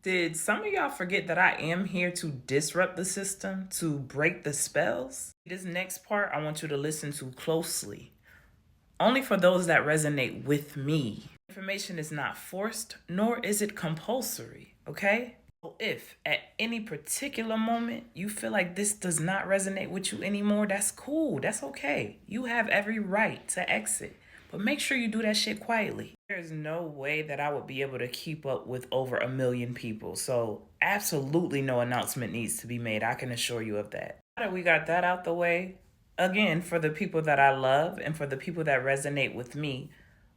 Did some of y'all forget that I am here to disrupt the system, to break the spells? This next part I want you to listen to closely. Only for those that resonate with me. Information is not forced, nor is it compulsory, okay? So if at any particular moment you feel like this does not resonate with you anymore, that's cool. That's okay. You have every right to exit. But make sure you do that shit quietly. There's no way that I would be able to keep up with over 1 million people. So absolutely no announcement needs to be made. I can assure you of that. Now that we got that out the way, again, for the people that I love and for the people that resonate with me,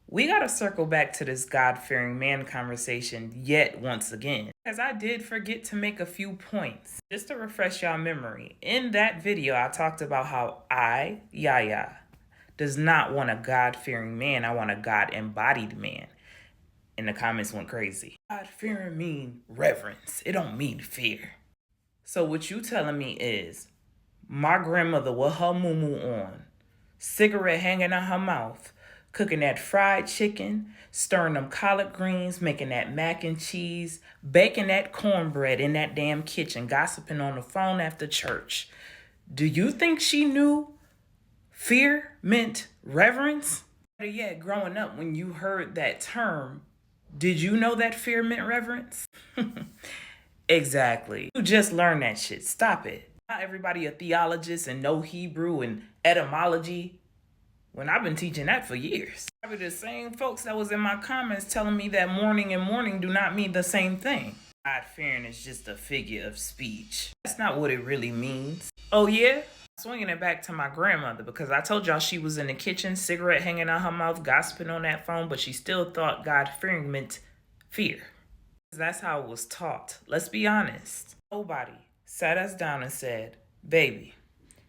we got to circle back to this God-fearing man conversation yet once again. Because I did forget to make a few points. Just to refresh y'all memory, in that video, I talked about how Y.O.U does not want a God-fearing man. I want a God-embodied man. And the comments went crazy. God-fearing mean reverence. It don't mean fear. So what you telling me is, my grandmother with her moo on, cigarette hanging out her mouth, cooking that fried chicken, stirring them collard greens, making that mac and cheese, baking that cornbread in that damn kitchen, gossiping on the phone after church. Do you think she knew fear meant reverence? Better yet, growing up, when you heard that term, did you know that fear meant reverence? Exactly. You just learned that shit. Stop it. Not everybody a theologist and know Hebrew and etymology when I've been teaching that for years. Probably the same folks that was in my comments telling me that morning and morning do not mean the same thing. God-fearing is just a figure of speech. That's not what it really means. Oh yeah? Swinging it back to my grandmother, because I told y'all she was in the kitchen, cigarette hanging out her mouth, gossiping on that phone, but she still thought God-fearing meant fear. That's how it was taught. Let's be honest. Nobody sat us down and said, baby,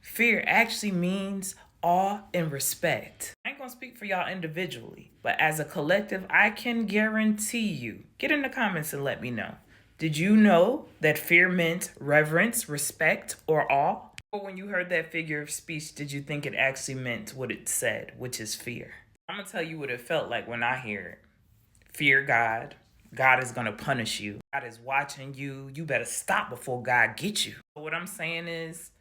fear actually means awe and respect. I ain't gonna speak for y'all individually, but as a collective, I can guarantee you. Get in the comments and let me know. Did you know that fear meant reverence, respect, or awe? Or when you heard that figure of speech, did you think it actually meant what it said, which is fear? I'm gonna tell you what it felt like when I hear it. Fear God. God is gonna punish you. God is watching you. You better stop before God gets you. So what I'm saying is,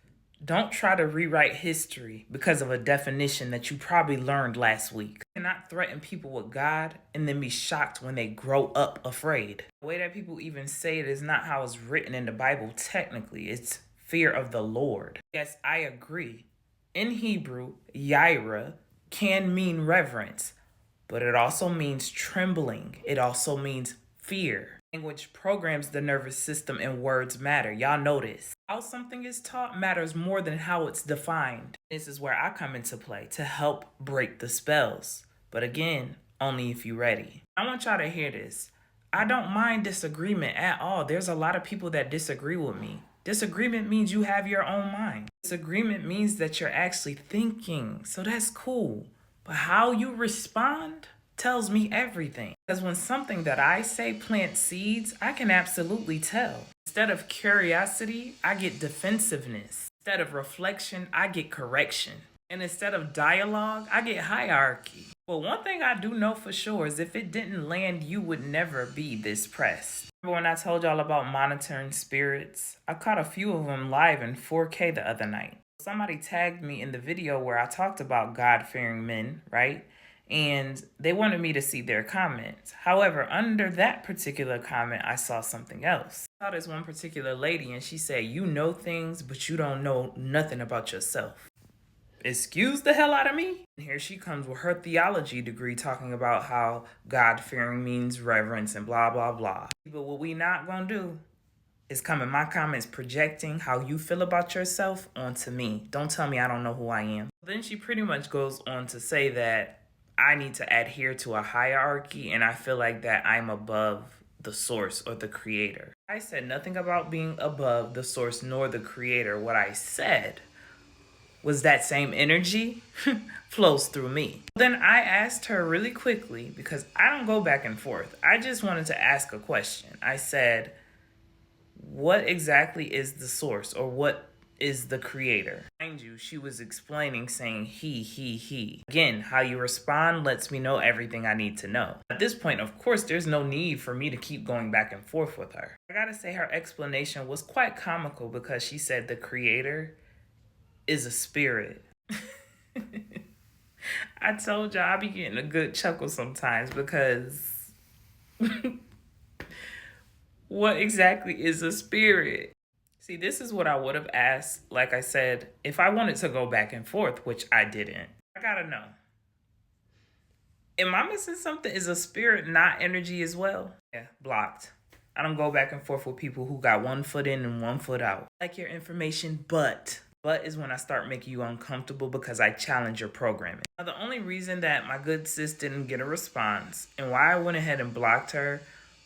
don't try to rewrite history because of a definition that you probably learned last week. You cannot threaten people with God and then be shocked when they grow up afraid. The way that people even say it is not how it's written in the Bible technically. It's fear of the Lord. Yes, I agree. In Hebrew, yaira can mean reverence, but it also means trembling. It also means fear. Language programs the nervous system and words matter. Y'all know this. How something is taught matters more than how it's defined. This is where I come into play to help break the spells. But again, only if you're ready. I want y'all to hear this. I don't mind disagreement at all. There's a lot of people that disagree with me. Disagreement means you have your own mind. Disagreement means that you're actually thinking. So that's cool. But how you respond tells me everything. Because when something that I say plants seeds, I can absolutely tell. Instead of curiosity, I get defensiveness. Instead of reflection, I get correction. And instead of dialogue, I get hierarchy. Well, one thing I do know for sure is if it didn't land, you would never be this pressed. Remember when I told y'all about monitoring spirits? I caught a few of them live in 4K the other night. Somebody tagged me in the video where I talked about God-fearing men, right? And they wanted me to see their comments. However, under that particular comment, I saw something else. I saw this one particular lady and she said, you know things, but you don't know nothing about yourself. Excuse the hell out of me? And here she comes with her theology degree talking about how God-fearing means reverence and blah, blah, blah. But what we not gonna do is come in my comments projecting how you feel about yourself onto me. Don't tell me I don't know who I am. Then she pretty much goes on to say that I need to adhere to a hierarchy and I feel like that I'm above the source or the creator. I said nothing about being above the source nor the creator. What I said was that same energy flows through me. Then I asked her really quickly, because I don't go back and forth. I just wanted to ask a question. I said, what exactly is the source, or what is the creator. Mind you, she was explaining saying he. Again, how you respond lets me know everything I need to know. At this point, of course, there's no need for me to keep going back and forth with her. I gotta say her explanation was quite comical because she said the creator is a spirit. I told y'all I be getting a good chuckle sometimes because what exactly is a spirit? See, this is what I would have asked, like I said, if I wanted to go back and forth, which I didn't. I gotta know. Am I missing something? Is a spirit not energy as well? Yeah, blocked. I don't go back and forth with people who got 1 foot in and 1 foot out. I like your information, but is when I start making you uncomfortable because I challenge your programming. Now, the only reason that my good sis didn't get a response and why I went ahead and blocked her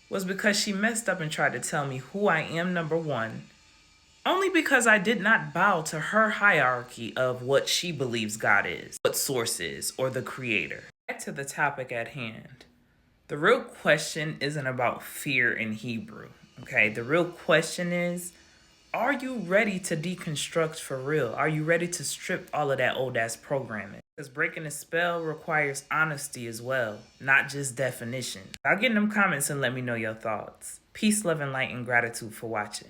was because she messed up and tried to tell me who I am, number one, only because I did not bow to her hierarchy of what she believes God is, what source is, or the creator. Back to the topic at hand. The real question isn't about fear in Hebrew, okay? The real question is, are you ready to deconstruct for real? Are you ready to strip all of that old ass programming? Because breaking the spell requires honesty as well, not just definition. I'll get in them comments and let me know your thoughts. Peace, love, and light, and gratitude for watching.